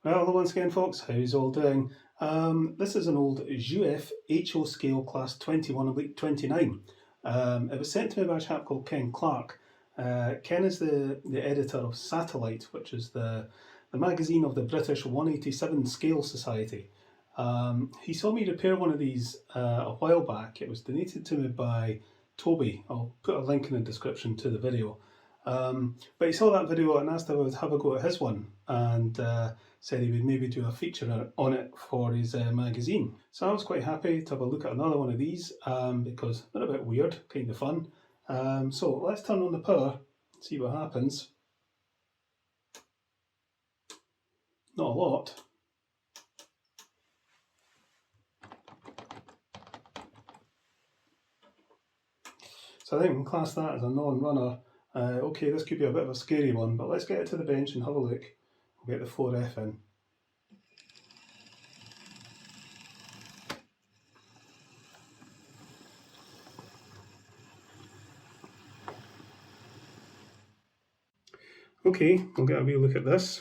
Well, hello once again, folks. How's all doing? This is an old Jouef HO scale class 21 oblique 29. It was sent to me by a chap called Ken Clark. Ken is the editor of Satellite, which is the magazine of the British 187 Scale Society. He saw me repair one of these a while back. It was donated to me by Toby. I'll put a link in the description to the video. But he saw that video and asked if I would have a go at his one, and said he would maybe do a feature on it for his magazine. So I was quite happy to have a look at another one of these because they're a bit weird, kind of fun. So let's turn on the power, see what happens. Not a lot. So I think we can class that as a non-runner. Okay, this could be a bit of a scary one, but let's get it to the bench and have a look. We'll get the 4F in. Okay, we'll get a wee look at this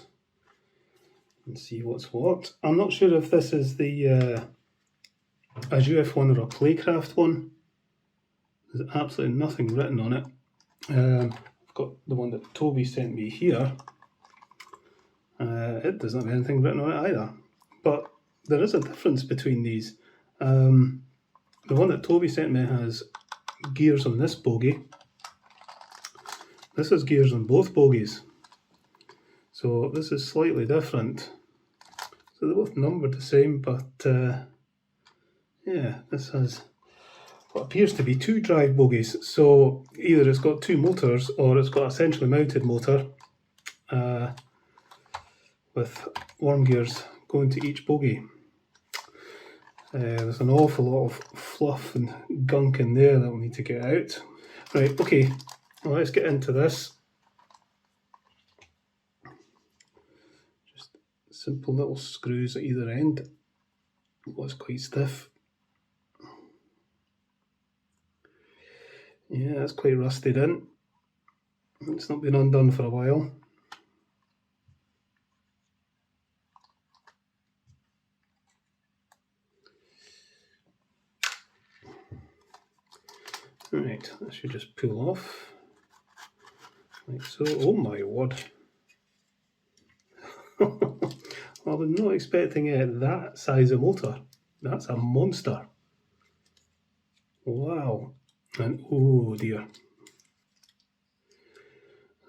and see what's what. I'm not sure if this is the a Jouef one or a Playcraft one. There's absolutely nothing written on it. I've got the one that Toby sent me here. It doesn't have anything written on it either. But there is a difference between these. The one that Toby sent me has gears on this bogie. This has gears on both bogies. So this is slightly different. So they're both numbered the same, but yeah, this has what appears to be two drive bogies. So either it's got two motors or it's got a centrally mounted motor with worm gears going to each bogie. There's an awful lot of fluff and gunk in there that we'll need to get out. Right, okay, well, let's get into this. Just simple little screws at either end. Looks quite stiff. Yeah, it's quite rusted in. It's not been undone for a while. Right, that should just pull off, like so. Oh my word. I was not expecting that size of motor. That's a monster. Wow. And oh dear.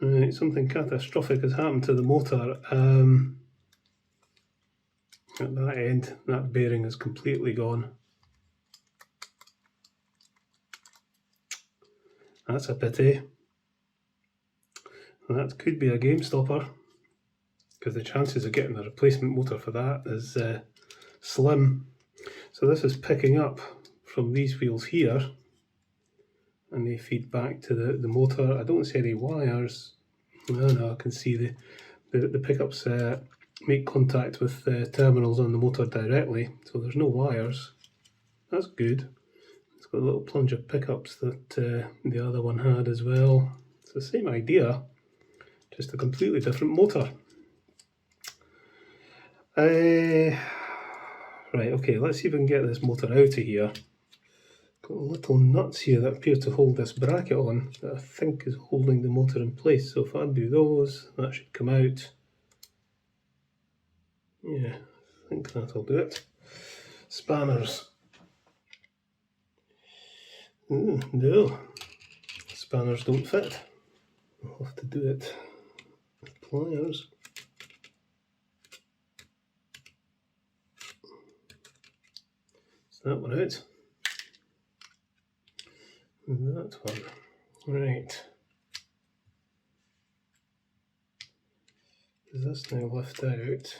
Right, something catastrophic has happened to the motor. At that end, that bearing is completely gone. That's a pity. And that could be a game stopper, because the chances of getting a replacement motor for that is slim. So this is picking up from these wheels here, and they feed back to the motor. I don't see any wires. No, I can see the pickups make contact with the terminals on the motor directly, so there's no wires. That's good. It's got a little plunger pickups that the other one had as well. It's the same idea, just a completely different motor. Right, okay, let's see if we can get this motor out of here. Got little nuts here that appear to hold this bracket on, that I think is holding the motor in place. So if I undo those, that should come out. Yeah, I think that'll do it. Spanners. Ooh, no, spanners don't fit. I'll have to do it with pliers. So that one out. And that one. Right. Does this now lift out?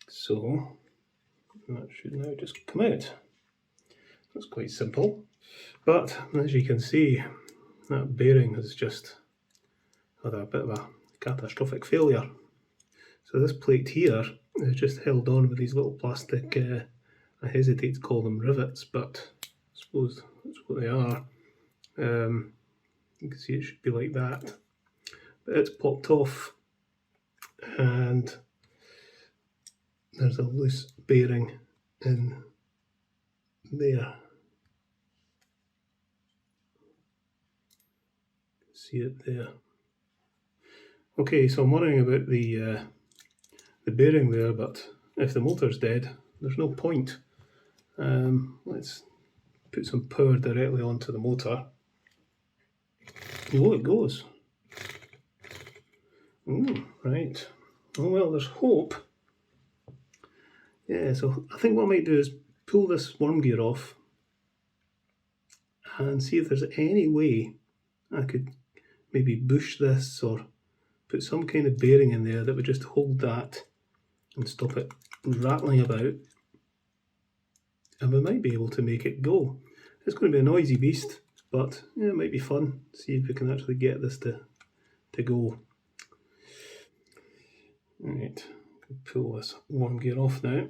So that should now just come out. That's quite simple. But as you can see, that bearing has just had a bit of a catastrophic failure. So this plate here is just held on with these little plastic, I hesitate to call them rivets, but I suppose that's what they are. You can see it should be like that. it's popped off, and there's a loose bearing in there. See it there. Okay, so I'm worrying about the bearing there, but if the motor's dead, there's no point. Let's put some power directly onto the motor. Oh, it goes. Ooh, right. Oh well, there's hope. Yeah, so I think what I might do is pull this worm gear off and see if there's any way I could maybe bush this or put some kind of bearing in there that would just hold that and stop it rattling about, and we might be able to make it go. It's going to be a noisy beast, but yeah, it might be fun. See if we can actually get this to go. Right, pull this worm gear off now.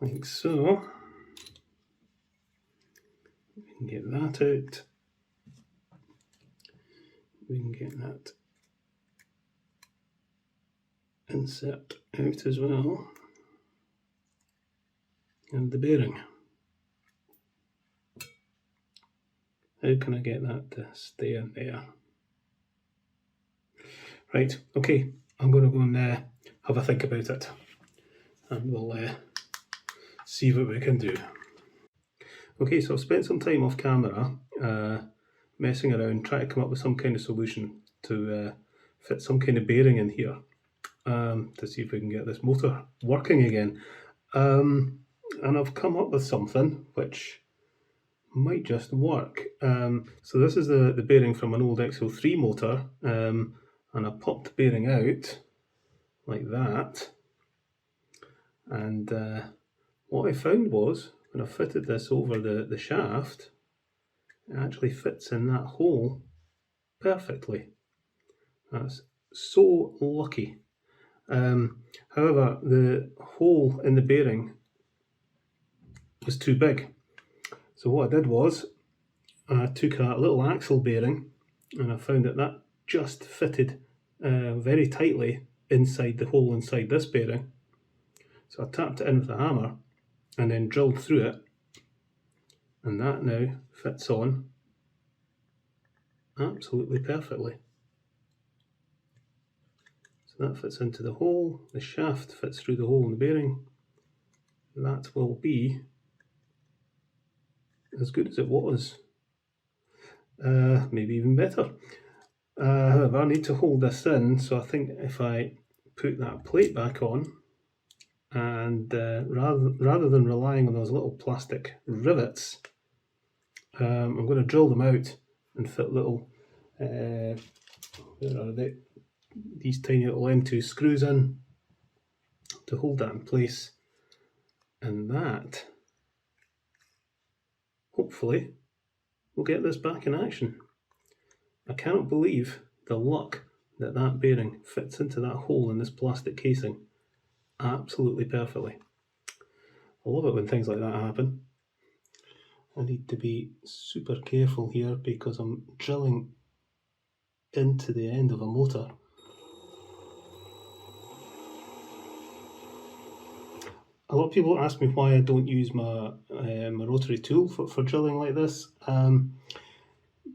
Like so. We can get that out. We can get that insert out as well. And the bearing. How can I get that to stay in there? Right, okay, I'm going to go and have a think about it, and we'll see what we can do. Okay, so I've spent some time off camera messing around, trying to come up with some kind of solution to fit some kind of bearing in here to see if we can get this motor working again. And I've come up with something which might just work. So this is the bearing from an old XO3 motor, and I popped the bearing out like that, and what I found was when I fitted this over the shaft, it actually fits in that hole perfectly. That's so lucky. However, the hole in the bearing was too big. So what I did was I took a little axle bearing, and I found that just fitted very tightly inside the hole inside this bearing. So I tapped it in with a hammer and then drilled through it, and that now fits on absolutely perfectly. So that fits into the hole, the shaft fits through the hole in the bearing. That will be as good as it was, maybe even better. However, I need to hold this in, so I think if I put that plate back on, and rather than relying on those little plastic rivets, I'm going to drill them out and fit little, where are they? These tiny little M2 screws in to hold that in place, and that hopefully will get this back in action. I cannot believe the luck that bearing fits into that hole in this plastic casing absolutely perfectly. I love it when things like that happen. I need to be super careful here because I'm drilling into the end of a motor. A lot of people ask me why I don't use my rotary tool for drilling like this,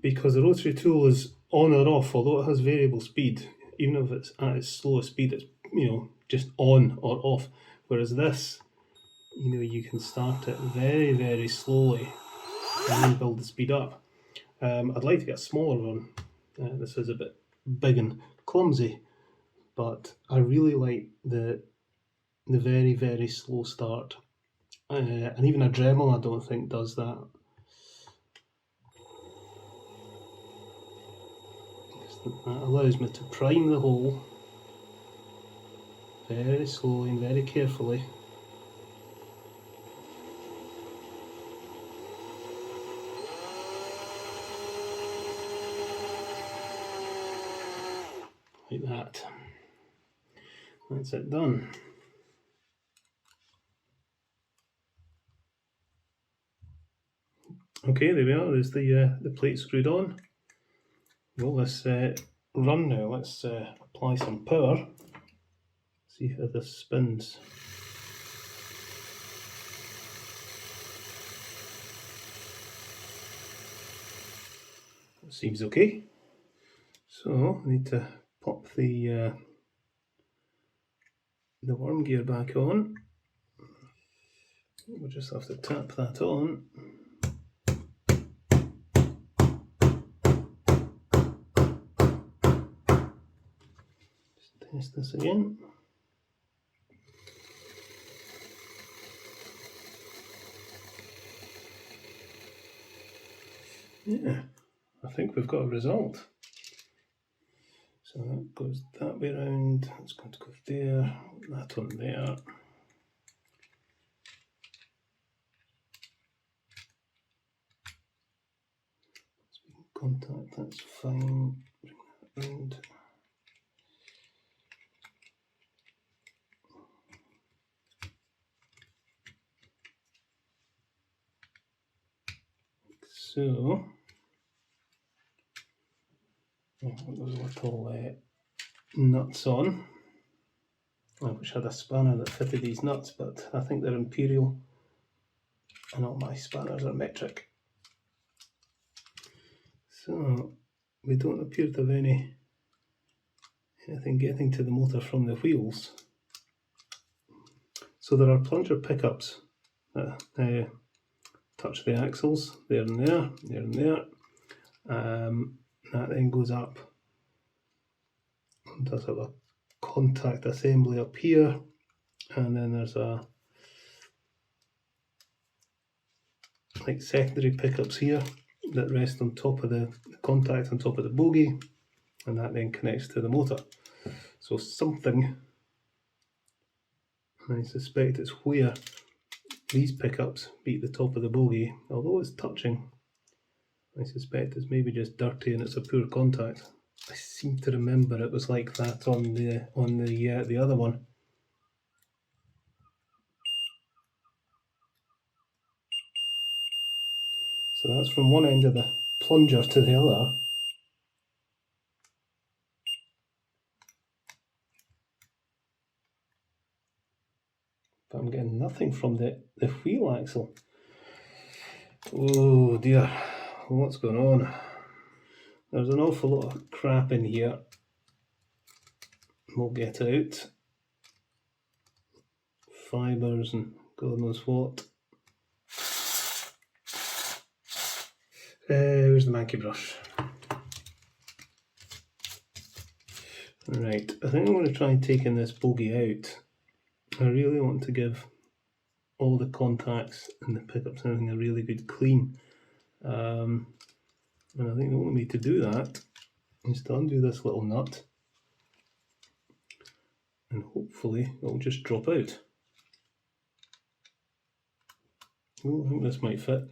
because the rotary tool is on or off, although it has variable speed. Even if it's at its slowest speed, it's just on or off. Whereas this, you can start it very, very slowly and then build the speed up. I'd like to get a smaller one. This is a bit big and clumsy, but I really like the very, very slow start. And even a Dremel I don't think does that. That allows me to prime the hole very slowly and very carefully. Like that. That's it done. Okay, there we are. There's the plate screwed on. Well, let's run now. Let's apply some power. See how this spins. Seems okay. So I need to pop the worm gear back on. We'll just have to tap that on. Just test this again. Yeah, I think we've got a result. So that goes that way around, it's going to go there, that on there. Contact, that's fine. Bring that round. Like so. I'll put those little nuts on. I wish I had a spanner that fitted these nuts, but I think they're imperial and all my spanners are metric. So we don't appear to have anything getting to the motor from the wheels. So there are plunger pickups that touch the axles, there and there, there and there. That then goes up and does have a contact assembly up here, and then there's a like secondary pickups here that rest on top of the contact on top of the bogie, and that then connects to the motor. So something, I suspect it's where these pickups beat the top of the bogie, although it's touching. I suspect it's maybe just dirty and it's a poor contact. I seem to remember it was like that on the other one. So that's from one end of the plunger to the other. But I'm getting nothing from the wheel axle. Oh dear, what's going on? There's an awful lot of crap in here. We'll get out. Fibres and God knows what. Where's the manky brush? Right, I think I'm going to try and take this bogie out. I really want to give all the contacts and the pickups and everything a really good clean. And I think the only way to do that is to undo this little nut, and hopefully it'll just drop out. Oh, I think this might fit.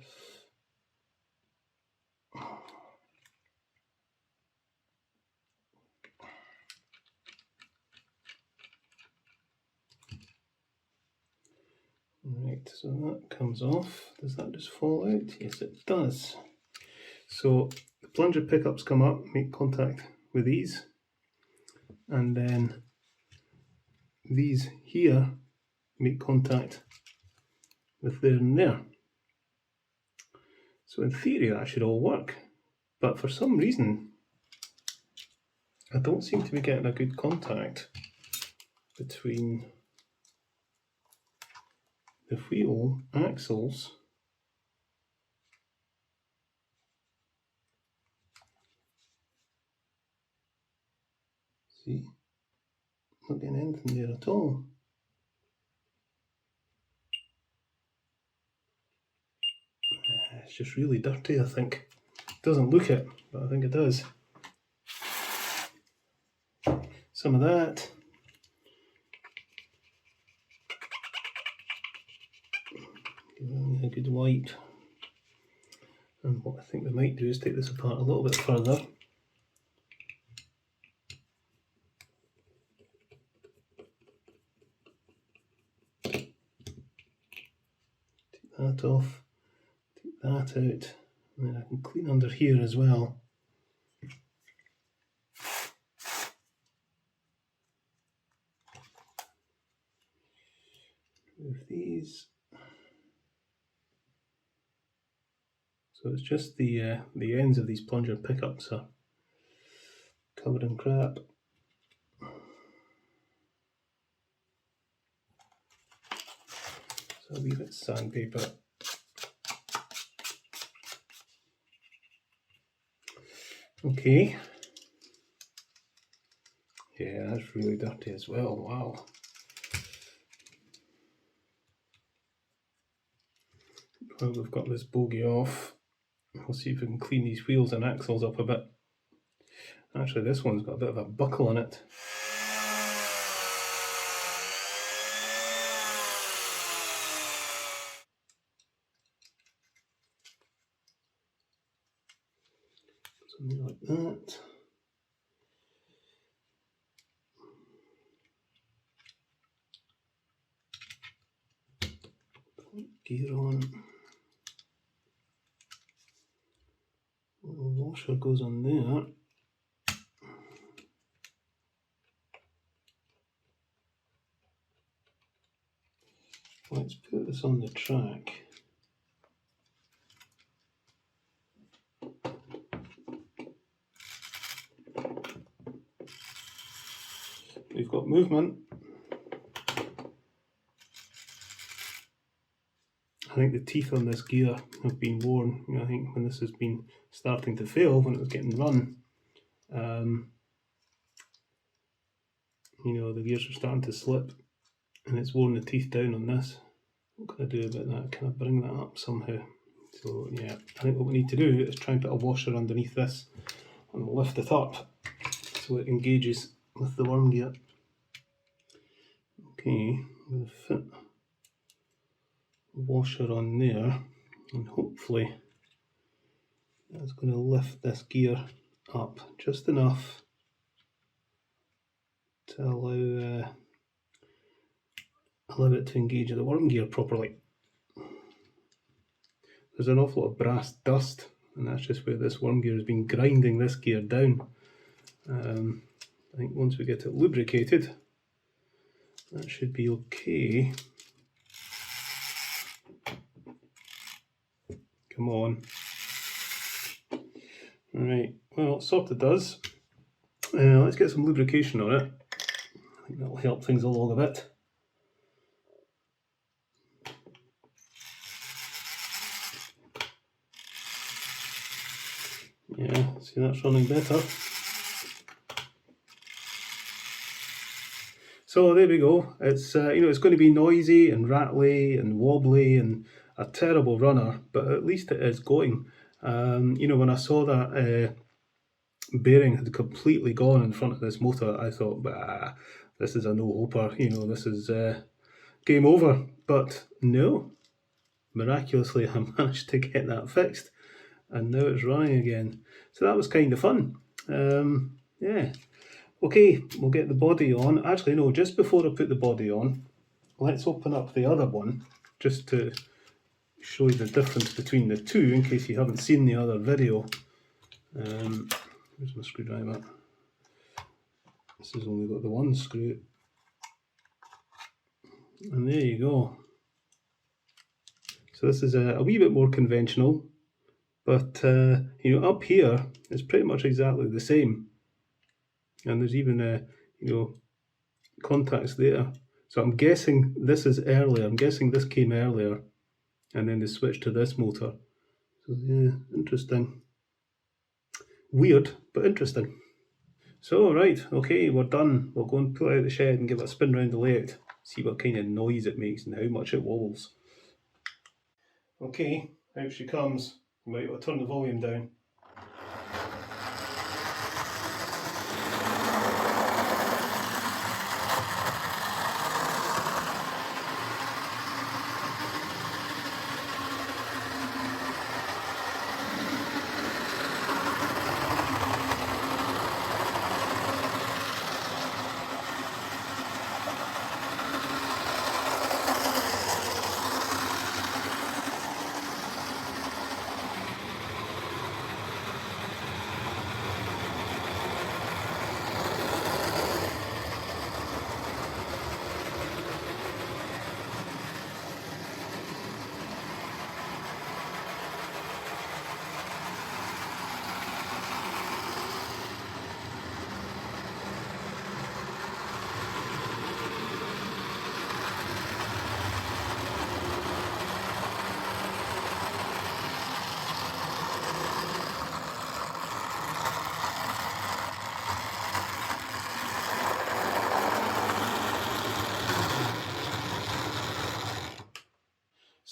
Right, so that comes off. Does that just fall out? Yes, it does. So the plunger pickups come up, make contact with these, and then these here make contact with there and there. So in theory that should all work, but for some reason I don't seem to be getting a good contact between the wheel axles see, not getting anything there at all. It's just really dirty, I think. It doesn't look it, but I think it does. Some of that. Give it a good wipe. And what I think we might do is take this apart a little bit further. Take that off. Take that out, and then I can clean under here as well. With these, so it's just the ends of these plunger pickups are covered in crap. So a wee bit of sandpaper. Okay. Yeah, that's really dirty as well. Wow. Well, we've got this bogey off. We'll see if we can clean these wheels and axles up a bit. Actually, this one's got a bit of a buckle on it. Something like that. Gear on. The washer goes on there. Let's put this on the track. We've got movement. I think the teeth on this gear have been worn. I think when this has been starting to fail, when it was getting run, the gears are starting to slip, and it's worn the teeth down on this. What can I do about that? Can I bring that up somehow? So yeah, I think what we need to do is try and put a washer underneath this and lift it up so it engages with the worm gear. Okay, I'm going to fit a washer on there, and hopefully that's going to lift this gear up just enough to allow it to engage the worm gear properly. There's an awful lot of brass dust, and that's just where this worm gear has been grinding this gear down. I think once we get it lubricated, that should be okay. Come on. Alright, well, it sort of does. Let's get some lubrication on it. I think that'll help things along a bit. Yeah, see, that's running better. So there we go. It's it's going to be noisy and rattly and wobbly and a terrible runner, but at least it is going. When I saw that bearing had completely gone in front of this motor, I thought, bah, this is a no-hoper. This is game over. But no, miraculously, I managed to get that fixed, and now it's running again. So that was kind of fun. Yeah. Okay, we'll get the body on. Actually, no, just before I put the body on, let's open up the other one just to show you the difference between the two in case you haven't seen the other video. Where's my screwdriver? This has only got the one screw. And there you go. So this is a wee bit more conventional, but up here it's pretty much exactly the same. And there's even contacts there. So I'm guessing this is earlier. I'm guessing this came earlier, and then they switched to this motor. So yeah, interesting. Weird, but interesting. So right, okay, we're done. We'll go and pull it out the shed and give it a spin around the layout. See what kind of noise it makes and how much it wobbles. Okay, out she comes. Right, we'll turn the volume down.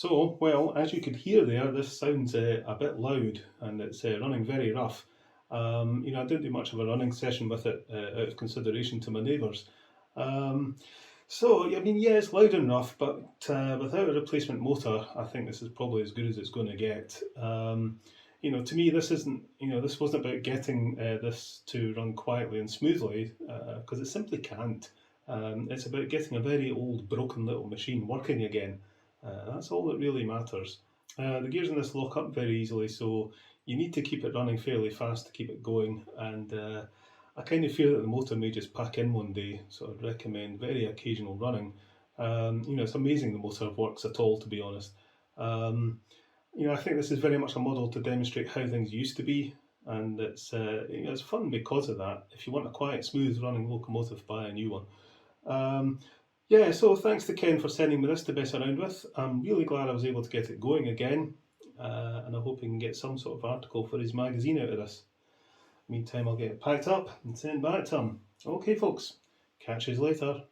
So, well, as you could hear there, this sounds a bit loud and it's running very rough. You know, I didn't do much of a running session with it out of consideration to my neighbours. So, I mean, yeah, it's loud and rough, but without a replacement motor, I think this is probably as good as it's going to get. You know, to me, this isn't, you know, this wasn't about getting this to run quietly and smoothly, because it simply can't. It's about getting a very old, broken little machine working again. That's all that really matters. The gears in this lock up very easily, so you need to keep it running fairly fast to keep it going, and I kind of fear that the motor may just pack in one day, so I'd recommend very occasional running. You know, it's amazing the motor works at all, to be honest. You know, I think this is very much a model to demonstrate how things used to be, and it's you know, it's fun because of that. If you want a quiet, smooth running locomotive, buy a new one. Yeah, so thanks to Ken for sending me this to mess around with. I'm really glad I was able to get it going again, and I hope he can get some sort of article for his magazine out of this. Meantime, I'll get it packed up and sent back to him. Okay, folks, catch you later.